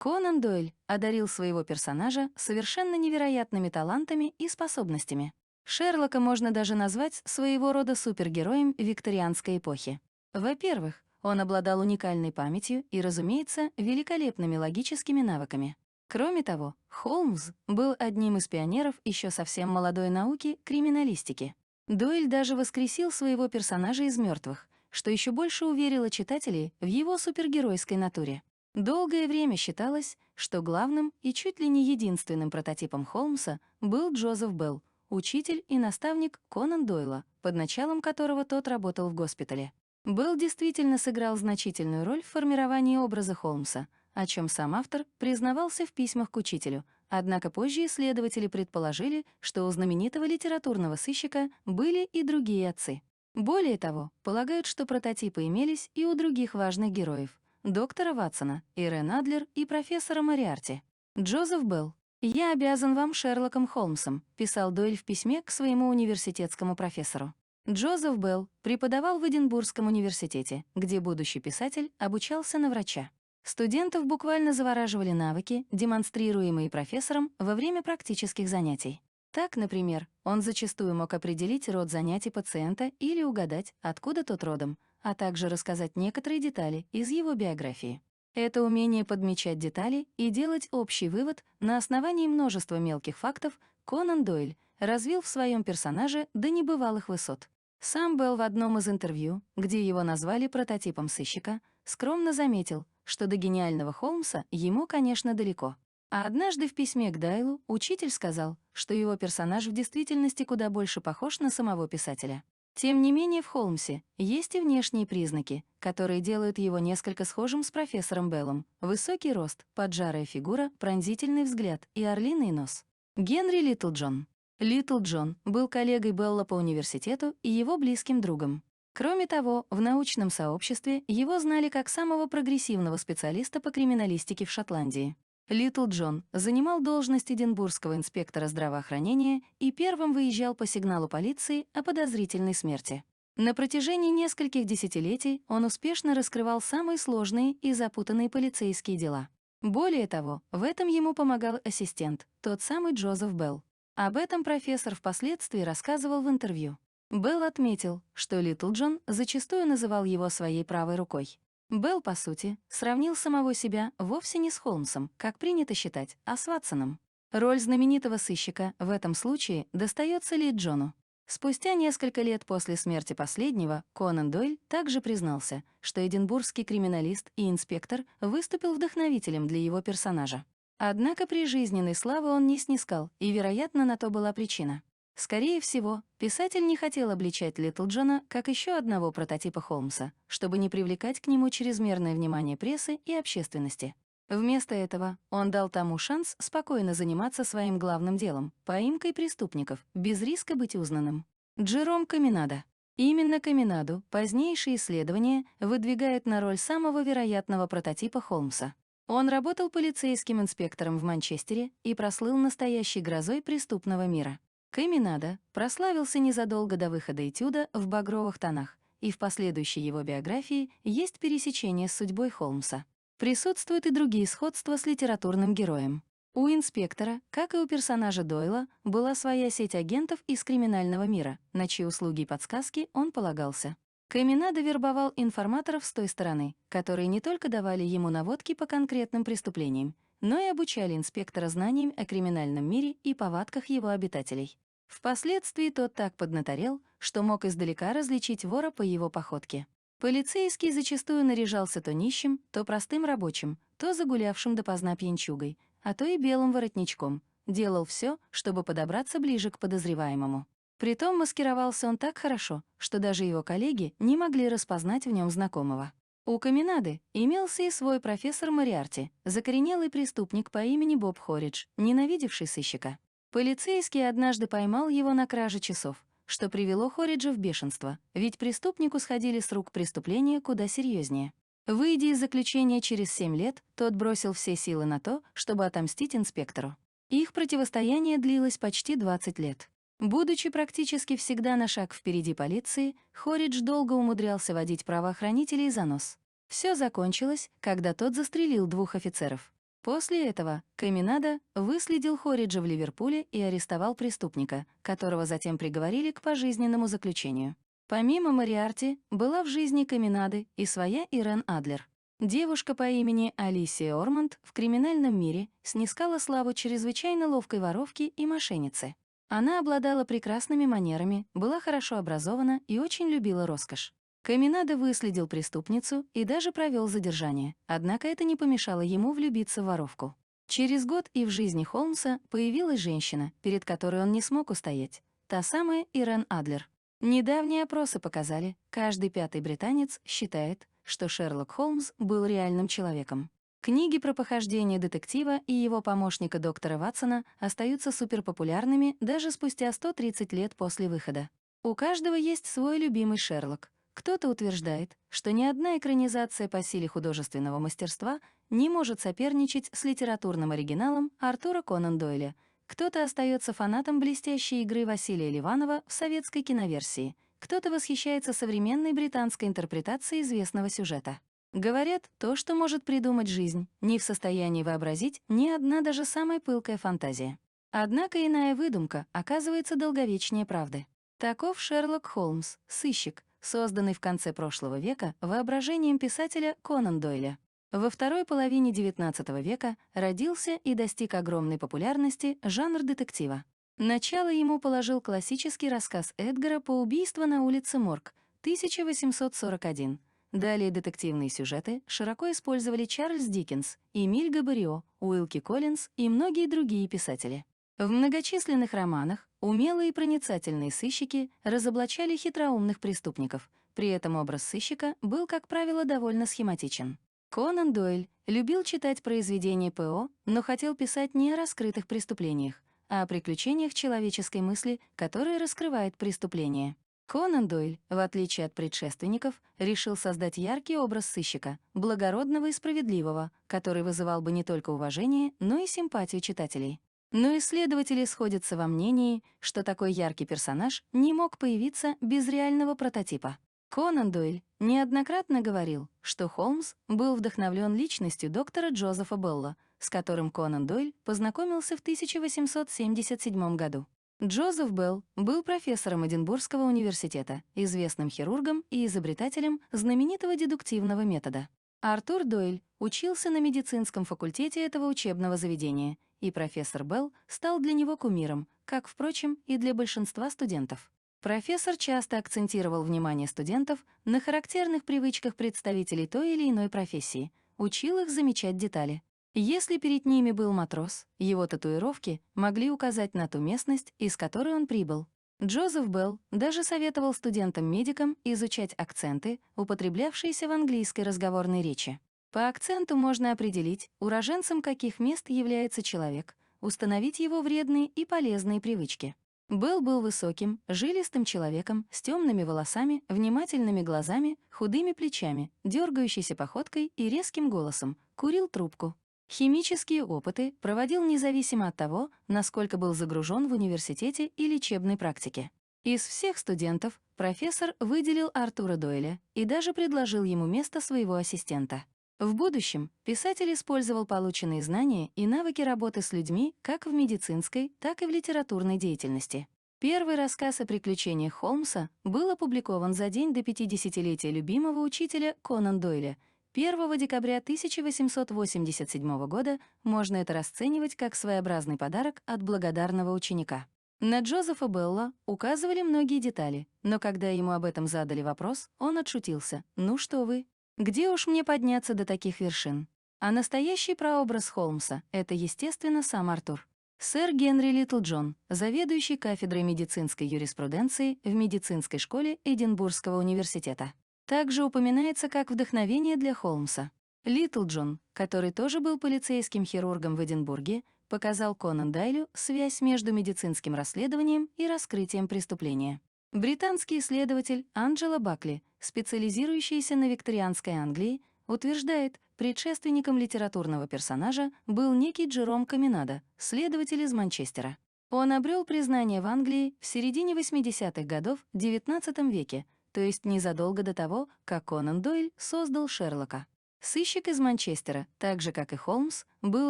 Конан Дойль одарил своего персонажа совершенно невероятными талантами и способностями. Шерлока можно даже назвать своего рода супергероем викторианской эпохи. Во-первых, он обладал уникальной памятью и, разумеется, великолепными логическими навыками. Кроме того, Холмс был одним из пионеров еще совсем молодой науки криминалистики. Дойль даже воскресил своего персонажа из мертвых, что еще больше уверило читателей в его супергеройской натуре. Долгое время считалось, что главным и чуть ли не единственным прототипом Холмса был Джозеф Белл, учитель и наставник Конан Дойла, под началом которого тот работал в госпитале. Белл действительно сыграл значительную роль в формировании образа Холмса, о чем сам автор признавался в письмах к учителю, однако позже исследователи предположили, что у знаменитого литературного сыщика были и другие отцы. Более того, полагают, что прототипы имелись и у других важных героев — доктора Ватсона, Ирен Адлер и профессора Мориарти. Джозеф Белл. «Я обязан вам Шерлоком Холмсом», — писал Дойль в письме к своему университетскому профессору. Джозеф Белл преподавал в Эдинбургском университете, где будущий писатель обучался на врача. Студентов буквально завораживали навыки, демонстрируемые профессором во время практических занятий. Так, например, он зачастую мог определить род занятий пациента или угадать, откуда тот родом, а также рассказать некоторые детали из его биографии. Это умение подмечать детали и делать общий вывод на основании множества мелких фактов Конан Дойль развил в своем персонаже до небывалых высот. Сам Белл в одном из интервью, где его назвали прототипом сыщика, скромно заметил, что до гениального Холмса ему, конечно, далеко. А однажды в письме к Дайлу учитель сказал, что его персонаж в действительности куда больше похож на самого писателя. Тем не менее, в Холмсе есть и внешние признаки, которые делают его несколько схожим с профессором Беллом. Высокий рост, поджарая фигура, пронзительный взгляд и орлиный нос. Генри Литлджон. Литлджон был коллегой Белла по университету и его близким другом. Кроме того, в научном сообществе его знали как самого прогрессивного специалиста по криминалистике в Шотландии. Литлджон занимал должность эдинбургского инспектора здравоохранения и первым выезжал по сигналу полиции о подозрительной смерти. На протяжении нескольких десятилетий он успешно раскрывал самые сложные и запутанные полицейские дела. Более того, в этом ему помогал ассистент, тот самый Джозеф Белл. Об этом профессор впоследствии рассказывал в интервью. Белл отметил, что Литлджон зачастую называл его своей правой рукой. Белл, по сути, сравнил самого себя вовсе не с Холмсом, как принято считать, а с Ватсоном. Роль знаменитого сыщика в этом случае достается Литлджону. Спустя несколько лет после смерти последнего Конан Дойль также признался, что эдинбургский криминалист и инспектор выступил вдохновителем для его персонажа. Однако при жизненной славе он не снискал, и, вероятно, на то была причина. Скорее всего, писатель не хотел обличать Литлджона как еще одного прототипа Холмса, чтобы не привлекать к нему чрезмерное внимание прессы и общественности. Вместо этого он дал тому шанс спокойно заниматься своим главным делом — поимкой преступников, без риска быть узнанным. Джером Каминадо. Именно Каминаду позднейшие исследования выдвигают на роль самого вероятного прототипа Холмса. Он работал полицейским инспектором в Манчестере и прослыл настоящей грозой преступного мира. Каминадо прославился незадолго до выхода «Этюда» в багровых тонах, и в последующей его биографии есть пересечение с судьбой Холмса. Присутствуют и другие сходства с литературным героем. У инспектора, как и у персонажа Дойла, была своя сеть агентов из криминального мира, на чьи услуги и подсказки он полагался. Каминадо вербовал информаторов с той стороны, которые не только давали ему наводки по конкретным преступлениям, но и обучали инспектора знаниям о криминальном мире и повадках его обитателей. Впоследствии тот так поднаторел, что мог издалека различить вора по его походке. Полицейский зачастую наряжался то нищим, то простым рабочим, то загулявшим допоздна пьянчугой, а то и белым воротничком. Делал все, чтобы подобраться ближе к подозреваемому. Притом маскировался он так хорошо, что даже его коллеги не могли распознать в нем знакомого. У Каминады имелся и свой профессор Мориарти, закоренелый преступник по имени Боб Хоридж, ненавидевший сыщика. Полицейский однажды поймал его на краже часов, что привело Хориджа в бешенство, ведь преступнику сходили с рук преступления куда серьезнее. Выйдя из заключения через 7 лет, тот бросил все силы на то, чтобы отомстить инспектору. Их противостояние длилось почти 20 лет. Будучи практически всегда на шаг впереди полиции, Хоридж долго умудрялся водить правоохранителей за нос. Все закончилось, когда тот застрелил 2 офицеров. После этого Каминада выследил Хориджа в Ливерпуле и арестовал преступника, которого затем приговорили к пожизненному заключению. Помимо Мориарти, была в жизни Каминады и своя Ирен Адлер. Девушка по имени Алисия Орманд в криминальном мире снискала славу чрезвычайно ловкой воровки и мошенницы. Она обладала прекрасными манерами, была хорошо образована и очень любила роскошь. Каминада выследил преступницу и даже провел задержание, однако это не помешало ему влюбиться в воровку. Через год и в жизни Холмса появилась женщина, перед которой он не смог устоять. Та самая Ирен Адлер. Недавние опросы показали, каждый пятый британец считает, что Шерлок Холмс был реальным человеком. Книги про похождения детектива и его помощника доктора Ватсона остаются суперпопулярными даже спустя 130 лет после выхода. У каждого есть свой любимый Шерлок. Кто-то утверждает, что ни одна экранизация по силе художественного мастерства не может соперничать с литературным оригиналом Артура Конан Дойля. Кто-то остается фанатом блестящей игры Василия Ливанова в советской киноверсии, кто-то восхищается современной британской интерпретацией известного сюжета. Говорят, то, что может придумать жизнь, не в состоянии вообразить ни одна даже самая пылкая фантазия. Однако иная выдумка оказывается долговечнее правды. Таков Шерлок Холмс, сыщик, созданный в конце прошлого века воображением писателя Конан Дойля. Во второй половине XIX века родился и достиг огромной популярности жанр детектива. Начало ему положил классический рассказ Эдгара «По убийству на улице Морг» 1841. Далее детективные сюжеты широко использовали Чарльз Диккенс, Эмиль Габорио, Уилки Коллинз и многие другие писатели. В многочисленных романах умелые и проницательные сыщики разоблачали хитроумных преступников, при этом образ сыщика был, как правило, довольно схематичен. Конан Дойль любил читать произведения П.О., но хотел писать не о раскрытых преступлениях, а о приключениях человеческой мысли, которые раскрывают преступления. Конан Дойль, в отличие от предшественников, решил создать яркий образ сыщика, благородного и справедливого, который вызывал бы не только уважение, но и симпатию читателей. Но исследователи сходятся во мнении, что такой яркий персонаж не мог появиться без реального прототипа. Конан Дойль неоднократно говорил, что Холмс был вдохновлен личностью доктора Джозефа Белла, с которым Конан Дойль познакомился в 1877 году. Джозеф Белл был профессором Эдинбургского университета, известным хирургом и изобретателем знаменитого дедуктивного метода. Артур Дойль учился на медицинском факультете этого учебного заведения, и профессор Белл стал для него кумиром, как, впрочем, и для большинства студентов. Профессор часто акцентировал внимание студентов на характерных привычках представителей той или иной профессии, учил их замечать детали. Если перед ними был матрос, его татуировки могли указать на ту местность, из которой он прибыл. Джозеф Белл даже советовал студентам-медикам изучать акценты, употреблявшиеся в английской разговорной речи. По акценту можно определить, уроженцем каких мест является человек, установить его вредные и полезные привычки. Белл был высоким, жилистым человеком с темными волосами, внимательными глазами, худыми плечами, дергающейся походкой и резким голосом, курил трубку. Химические опыты проводил независимо от того, насколько был загружен в университете и лечебной практике. Из всех студентов профессор выделил Артура Дойля и даже предложил ему место своего ассистента. В будущем писатель использовал полученные знания и навыки работы с людьми как в медицинской, так и в литературной деятельности. Первый рассказ о приключениях Холмса был опубликован за день до 50-летия любимого учителя Конан Дойля. 1 декабря 1887 года можно это расценивать как своеобразный подарок от благодарного ученика. На Джозефа Белла указывали многие детали, но когда ему об этом задали вопрос, он отшутился: «Ну что вы? Где уж мне подняться до таких вершин?» А настоящий прообраз Холмса — это, естественно, сам Артур. Сэр Генри Литлджон, заведующий кафедрой медицинской юриспруденции в медицинской школе Эдинбургского университета. Также упоминается как вдохновение для Холмса. Литлджон, который тоже был полицейским хирургом в Эдинбурге, показал Конан Дойлю связь между медицинским расследованием и раскрытием преступления. Британский исследователь Анджела Бакли, специализирующийся на викторианской Англии, утверждает, предшественником литературного персонажа был некий Джером Каминада, следователь из Манчестера. Он обрел признание в Англии в середине 80-х годов в XIX веке, то есть незадолго до того, как Конан Дойль создал Шерлока. Сыщик из Манчестера, так же как и Холмс, был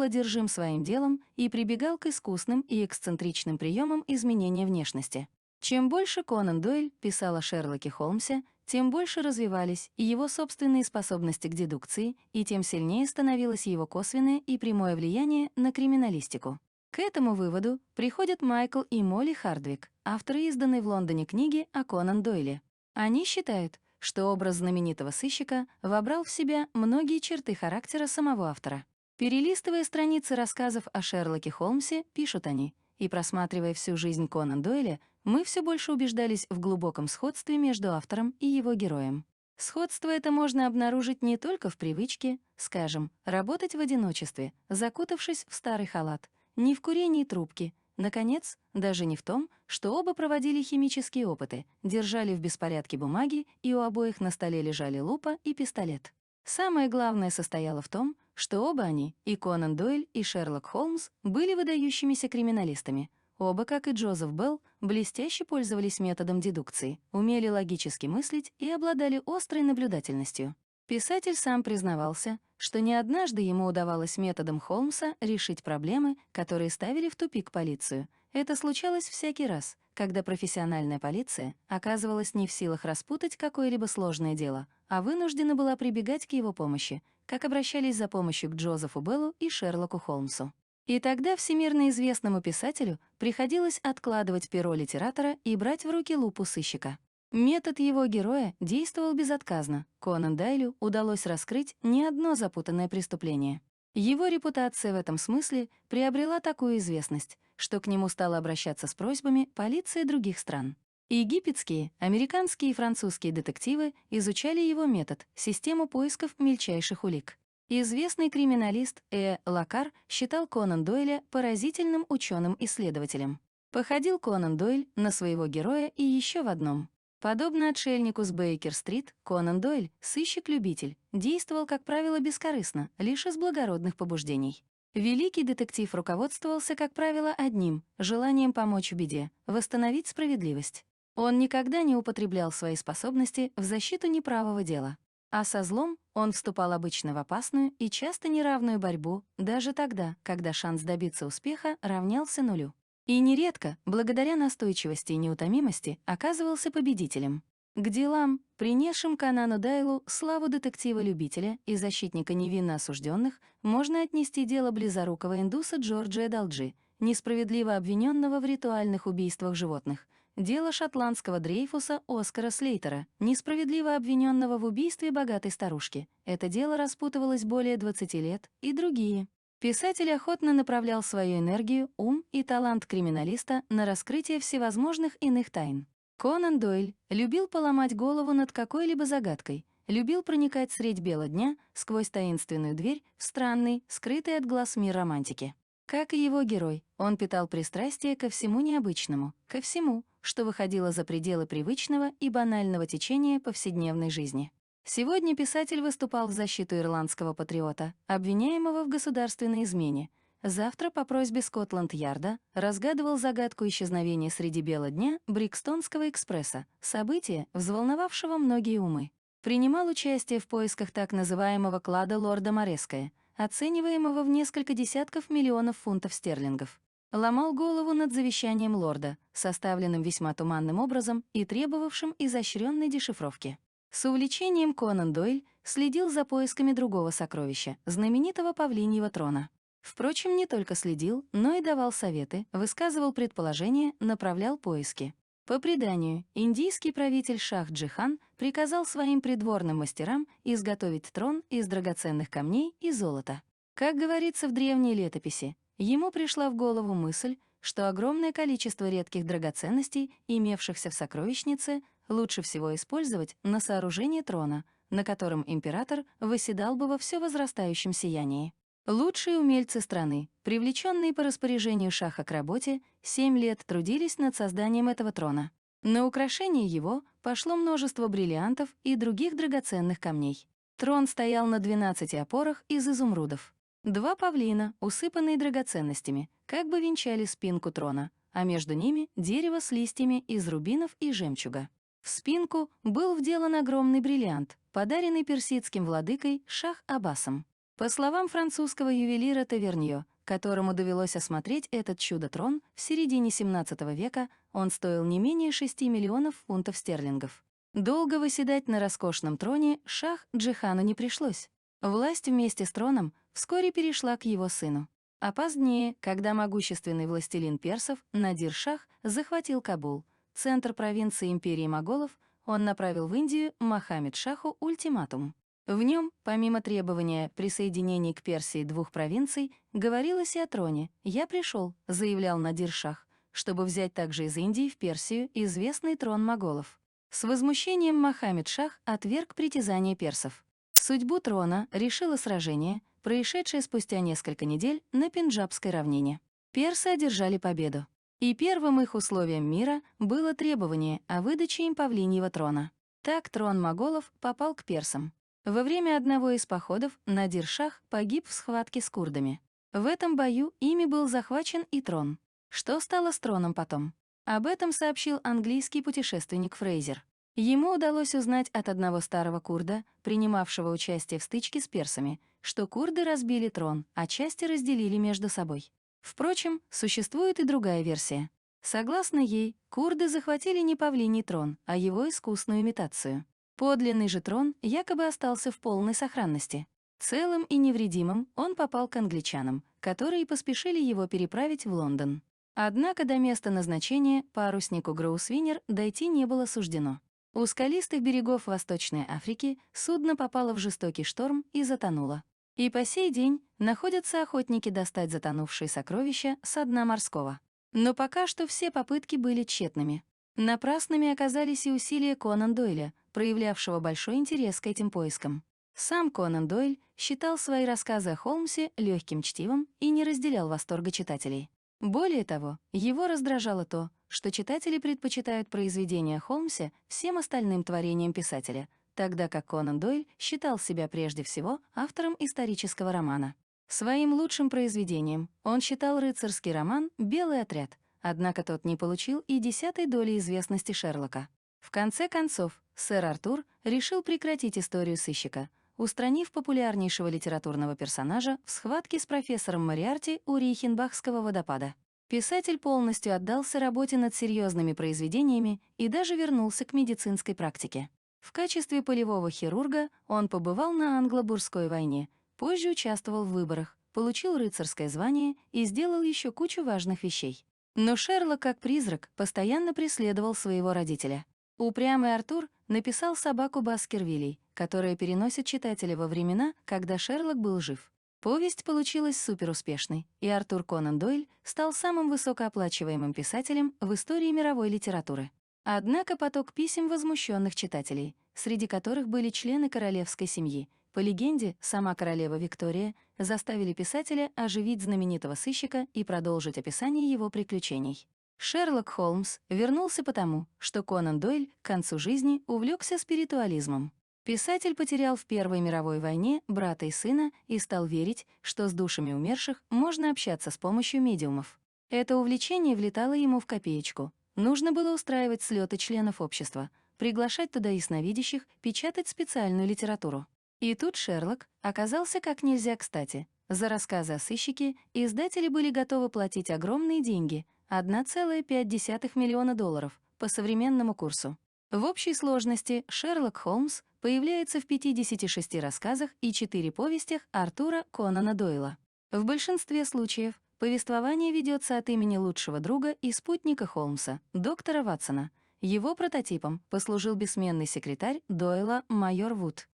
одержим своим делом и прибегал к искусным и эксцентричным приемам изменения внешности. Чем больше Конан Дойль писал о Шерлоке Холмсе, тем больше развивались и его собственные способности к дедукции, и тем сильнее становилось его косвенное и прямое влияние на криминалистику. К этому выводу приходят Майкл и Молли Хардвик, авторы изданной в Лондоне книги о Конан Дойле. Они считают, что образ знаменитого сыщика вобрал в себя многие черты характера самого автора. Перелистывая страницы рассказов о Шерлоке Холмсе, пишут они, и просматривая всю жизнь Конан Дойля, мы все больше убеждались в глубоком сходстве между автором и его героем. Сходство это можно обнаружить не только в привычке, скажем, работать в одиночестве, закутавшись в старый халат, не в курении трубки, наконец, даже не в том, что оба проводили химические опыты, держали в беспорядке бумаги, и у обоих на столе лежали лупа и пистолет. Самое главное состояло в том, что оба они, и Конан Дойль, и Шерлок Холмс, были выдающимися криминалистами. Оба, как и Джозеф Белл, блестяще пользовались методом дедукции, умели логически мыслить и обладали острой наблюдательностью. Писатель сам признавался, что не однажды ему удавалось методом Холмса решить проблемы, которые ставили в тупик полицию. Это случалось всякий раз, когда профессиональная полиция оказывалась не в силах распутать какое-либо сложное дело, а вынуждена была прибегать к его помощи, как обращались за помощью к Джозефу Беллу и Шерлоку Холмсу. И тогда всемирно известному писателю приходилось откладывать перо литератора и брать в руки лупу сыщика. Метод его героя действовал безотказно. Конан Дойлю удалось раскрыть не одно запутанное преступление. Его репутация в этом смысле приобрела такую известность, что к нему стала обращаться с просьбами полиция других стран. Египетские, американские и французские детективы изучали его метод, систему поисков мельчайших улик. Известный криминалист Лакар считал Конан Дойля поразительным ученым-исследователем. Походил Конан Дойль на своего героя и еще в одном. Подобно отшельнику с Бейкер-стрит, Конан Дойль, сыщик-любитель, действовал, как правило, бескорыстно, лишь из благородных побуждений. Великий детектив руководствовался, как правило, одним — желанием помочь в беде, восстановить справедливость. Он никогда не употреблял свои способности в защиту неправого дела. А со злом он вступал обычно в опасную и часто неравную борьбу, даже тогда, когда шанс добиться успеха равнялся нулю. И нередко, благодаря настойчивости и неутомимости, оказывался победителем. К делам, принесшим Конану Дойлу славу детектива-любителя и защитника невинно осужденных, можно отнести дело близорукого индуса Джорджа Далджи, несправедливо обвиненного в ритуальных убийствах животных, дело шотландского Дрейфуса Оскара Слейтера, несправедливо обвиненного в убийстве богатой старушки. Это дело распутывалось более 20 лет, и другие. Писатель охотно направлял свою энергию, ум и талант криминалиста на раскрытие всевозможных иных тайн. Конан Дойль любил поломать голову над какой-либо загадкой, любил проникать средь бела дня сквозь таинственную дверь в странный, скрытый от глаз мир романтики. Как и его герой, он питал пристрастие ко всему необычному, ко всему, что выходило за пределы привычного и банального течения повседневной жизни. Сегодня писатель выступал в защиту ирландского патриота, обвиняемого в государственной измене. Завтра по просьбе Скотланд-Ярда разгадывал загадку исчезновения среди бела дня Брикстонского экспресса, события, взволновавшего многие умы. Принимал участие в поисках так называемого клада лорда Мореская, оцениваемого в несколько десятков миллионов фунтов стерлингов. Ломал голову над завещанием лорда, составленным весьма туманным образом и требовавшим изощренной дешифровки. С увлечением Конан Дойль следил за поисками другого сокровища, знаменитого павлиньего трона. Впрочем, не только следил, но и давал советы, высказывал предположения, направлял поиски. По преданию, индийский правитель Шах-Джихан приказал своим придворным мастерам изготовить трон из драгоценных камней и золота. Как говорится в древней летописи, ему пришла в голову мысль, что огромное количество редких драгоценностей, имевшихся в сокровищнице, лучше всего использовать на сооружение трона, на котором император восседал бы во все возрастающем сиянии. Лучшие умельцы страны, привлеченные по распоряжению Шаха к работе, 7 лет трудились над созданием этого трона. На украшение его пошло множество бриллиантов и других драгоценных камней. Трон стоял на 12 опорах из изумрудов. 2 павлина, усыпанные драгоценностями, как бы венчали спинку трона, а между ними дерево с листьями из рубинов и жемчуга. В спинку был вделан огромный бриллиант, подаренный персидским владыкой Шах-Аббасом. По словам французского ювелира Таверньо, которому довелось осмотреть этот чудо-трон в середине XVII века, он стоил не менее 6 миллионов фунтов стерлингов. Долго восседать на роскошном троне Шах-Джихану не пришлось. Власть вместе с троном вскоре перешла к его сыну. А позднее, когда могущественный властелин персов Надир-Шах захватил Кабул, центр провинции империи моголов, он направил в Индию Мохаммед-Шаху ультиматум. В нем, помимо требования присоединения к Персии двух провинций, говорилось и о троне. «Я пришел», — заявлял Надир-Шах, чтобы взять также из Индии в Персию известный трон моголов. С возмущением Мохаммед-Шах отверг притязания персов. Судьбу трона решило сражение, происшедшее спустя несколько недель на Пенджабской равнине. Персы одержали победу. И первым их условием мира было требование о выдаче им павлиньего трона. Так трон моголов попал к персам. Во время одного из походов Надир-Шах погиб в схватке с курдами. В этом бою ими был захвачен и трон. Что стало с троном потом? Об этом сообщил английский путешественник Фрейзер. Ему удалось узнать от одного старого курда, принимавшего участие в стычке с персами, что курды разбили трон, а части разделили между собой. Впрочем, существует и другая версия. Согласно ей, курды захватили не павлиний трон, а его искусную имитацию. Подлинный же трон якобы остался в полной сохранности. Целым и невредимым он попал к англичанам, которые поспешили его переправить в Лондон. Однако до места назначения паруснику Гроусвинер дойти не было суждено. У скалистых берегов Восточной Африки судно попало в жестокий шторм и затонуло. И по сей день находятся охотники достать затонувшие сокровища со дна морского. Но пока что все попытки были тщетными. Напрасными оказались и усилия Конан Дойля, проявлявшего большой интерес к этим поискам. Сам Конан Дойль считал свои рассказы о Холмсе легким чтивом и не разделял восторга читателей. Более того, его раздражало то, что читатели предпочитают произведения Холмса всем остальным творениям писателя, тогда как Конан Дойль считал себя прежде всего автором исторического романа. Своим лучшим произведением он считал рыцарский роман «Белый отряд», однако тот не получил и 10-й доли известности Шерлока. В конце концов, сэр Артур решил прекратить историю сыщика, устранив популярнейшего литературного персонажа в схватке с профессором Мориарти у Рейхенбахского водопада. Писатель полностью отдался работе над серьезными произведениями и даже вернулся к медицинской практике. В качестве полевого хирурга он побывал на Англо-Бурской войне, позже участвовал в выборах, получил рыцарское звание и сделал еще кучу важных вещей. Но Шерлок, как призрак, постоянно преследовал своего родителя. Упрямый Артур написал «Собаку Баскервилей», которая переносит читателя во времена, когда Шерлок был жив. Повесть получилась суперуспешной, и Артур Конан Дойль стал самым высокооплачиваемым писателем в истории мировой литературы. Однако поток писем возмущенных читателей, среди которых были члены королевской семьи, по легенде, сама королева Виктория, заставили писателя оживить знаменитого сыщика и продолжить описание его приключений. Шерлок Холмс вернулся потому, что Конан Дойль к концу жизни увлекся спиритуализмом. Писатель потерял в Первой мировой войне брата и сына и стал верить, что с душами умерших можно общаться с помощью медиумов. Это увлечение влетало ему в копеечку. Нужно было устраивать слеты членов общества, приглашать туда ясновидящих, печатать специальную литературу. И тут Шерлок оказался как нельзя кстати. За рассказы о сыщике издатели были готовы платить огромные деньги — 1,5 миллиона долларов по современному курсу. В общей сложности Шерлок Холмс появляется в 56 рассказах и 4 повестях Артура Конана Дойла. В большинстве случаев повествование ведется от имени лучшего друга и спутника Холмса, доктора Ватсона. Его прототипом послужил бессменный секретарь Дойла майор Вуд.